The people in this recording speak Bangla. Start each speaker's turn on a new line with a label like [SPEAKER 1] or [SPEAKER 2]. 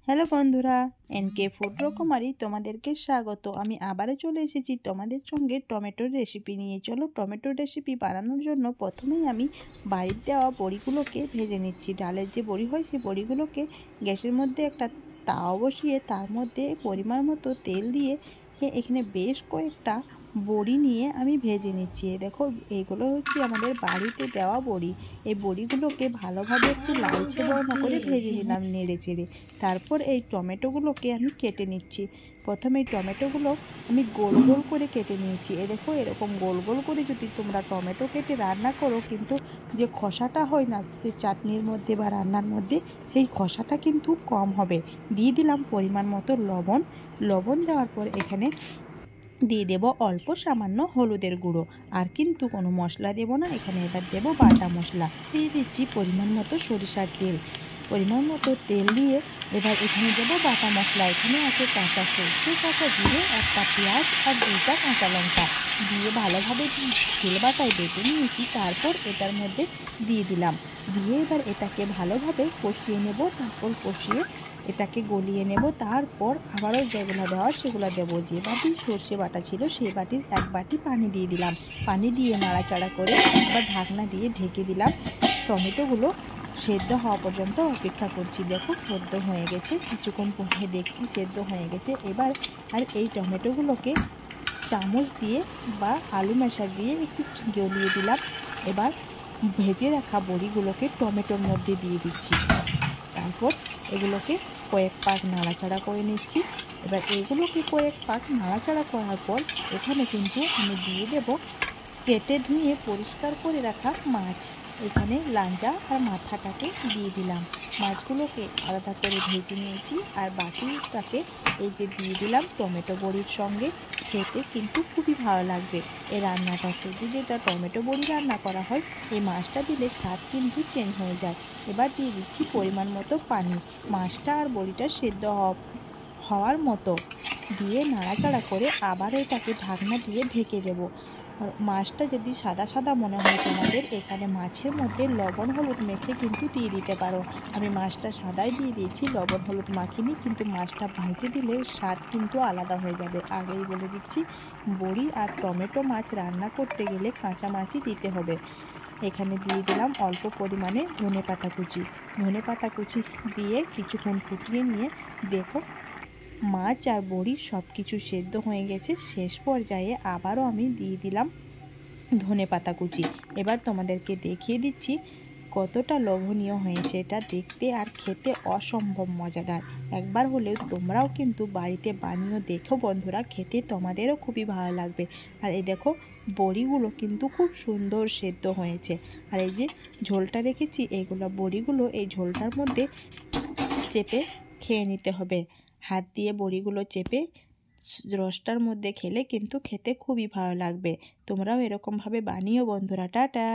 [SPEAKER 1] হ্যালো বন্ধুরা, এনকে ফুড রকমারি তোমাদেরকে স্বাগত। আমি আবারও চলে এসেছি তোমাদের সঙ্গে টমেটোর রেসিপি নিয়ে। চলো টমেটোর রেসিপি বানানোর জন্য প্রথমেই আমি বাড়ির দেওয়া বড়িগুলোকে ভেজে নিচ্ছি। ডালের যে বড়ি হয় সেই বড়িগুলোকে গ্যাসের মধ্যে একটা তাওয়া বসিয়ে তার মধ্যে পরিমাণ মতো তেল দিয়ে এখানে বেশ কয়েকটা বড়ি নিয়ে আমি ভেজে নিচ্ছি। দেখো এইগুলো হচ্ছে আমাদের বাড়িতে দেওয়া বড়ি। এই বড়িগুলোকে ভালোভাবে একটু লালচে বর্ণ করে ভেজে নিলাম নেড়ে চেড়ে। তারপর এই টমেটোগুলোকে আমি কেটে নিচ্ছি। প্রথমে এই টমেটোগুলো আমি গোল গোল করে কেটে নিয়েছি। দেখো এরকম গোল গোল করে যদি তোমরা টমেটো কেটে রান্না করো, কিন্তু যে খোসাটা হয় না সে চাটনির মধ্যে বা রান্নার মধ্যে, সেই খোসাটা কিন্তু কম হবে। দিয়ে দিলাম পরিমাণ মতো লবণ। লবণ দেওয়ার পর এখানে দিয়ে দেব অল্প সামান্য হলুদের গুঁড়ো। আর কিন্তু কোনো মশলা দেব না এখানে, এবার দেব বাটা মশলা। দিয়ে দিচ্ছি পরিমাণ মতো সরিষার তেল। পরিমাণ মতো তেল দিয়ে এবার এখানে দেব বাটা মশলা। এখানে আছে কাঁচা সরষে, কাঁচা জিরে, একটা পেঁয়াজ আর দুইটা কাঁচা লঙ্কা দিয়ে ভালোভাবে তেল বাটায় বেটে নিয়েছি। তারপর এটার মধ্যে দিয়ে দিলাম। দিয়ে এবার এটাকে ভালোভাবে কষিয়ে নেব। তারপর কষিয়ে এটাকে গলিয়ে নেব। তারপর আবারও যেগুলো দেওয়ার সেগুলো দেবো। যে বাটি সর্ষে বাটা ছিল সেই বাটির এক বাটি পানি দিয়ে দিলাম। পানি দিয়ে নাড়াচাড়া করে আবার ঢাকনা দিয়ে ঢেকে দিলাম। টমেটোগুলো সেদ্ধ হওয়া পর্যন্ত অপেক্ষা করছি। দেখো সেদ্ধ হয়ে গেছে, কিছুক্ষণ পরে দেখছি সেদ্ধ হয়ে গেছে। এবার আর এই টমেটোগুলোকে চামচ দিয়ে বা আলু ম্যাশার দিয়ে একটু গলিয়ে দিলাম। এবার ভেজে রাখা বড়িগুলোকে টমেটোর মধ্যে দিয়ে দিচ্ছি। তারপর এগুলোকে কয়েক পাক নাড়াচাড়া করে নিচ্ছি। এবার এগুলোকে কয়েক পাক নাড়াচাড়া করার পর এখানে কিন্তু আমি দিয়ে দেব কেটে ধুয়ে পরিষ্কার করে রাখা মাছ। এখানে লাঞ্জা আর মাথাটাকে দিয়ে দিলাম। মাছগুলোকে আলাদা করে ভেজে নিয়েছি আর বাকিটাকে এই যে দিয়ে দিলাম টমেটো বড়ির সঙ্গে। খেতে কিন্তু খুবই ভালো লাগবে এই রান্নাটা। শুধু যেটা টমেটো বড়ি রান্না করা হয়, এই মাছটা দিলে স্বাদ কিন্তু চেঞ্জ হয়ে যায়। এবার দিয়ে দিচ্ছি পরিমাণ মতো পানি। মাছটা আর বড়িটা সেদ্ধ হওয়ার মতো দিয়ে নাড়াচাড়া করে আবার এটাকে ঢাকনা দিয়ে ঢেকে দেব। মাছটা যদি সাদা সাদা মনে হয় তোমাদের, এখানে মাছের মধ্যে লবণ হলুদ মেখে কিন্তু দিয়ে দিতে পারো। আমি মাছটা সাদাই দিয়ে দিয়েছি, লবণ হলুদ মাখিনি, কিন্তু মাছটা ভেজে দিলে স্বাদ কিন্তু আলাদা হয়ে যাবে। আগেই বলে দিচ্ছি, বড়ি আর টমেটো মাছ রান্না করতে গেলে কাঁচা মাছই দিতে হবে। এখানে দিয়ে দিলাম অল্প পরিমাণে ধনেপাতা কুচি। ধনেপাতা কুচি দিয়ে কিছুক্ষণ ফুটিয়ে নিয়ে দেখো মাছ আর বড়ি সব কিছু সেদ্ধ হয়ে গেছে। শেষ পর্যায়ে আবারও আমি দিয়ে দিলাম ধনেপাতা কুচি। এবার তোমাদেরকে দেখিয়ে দিচ্ছি কতটা লোভনীয় হয়েছে। এটা দেখতে আর খেতে অসম্ভব মজাদার। একবার হলেও তোমরাও কিন্তু বাড়িতে বানিয়ে দেখো বন্ধুরা, খেতে তোমাদেরও খুবই ভালো লাগবে। আর এই দেখো বড়িগুলো কিন্তু খুব সুন্দর সেদ্ধ হয়েছে। আর এই যে ঝোলটা রেখেছি, এইগুলো বড়িগুলো এই ঝোলটার মধ্যে চেপে খেয়ে নিতে হবে। হাত দিয়ে বড়িগুলো চেপে রসটার মধ্যে খেলে কিন্তু খেতে খুবই ভালো লাগবে। তোমরাও এরকমভাবে বানিও বন্ধুরা। টাটা।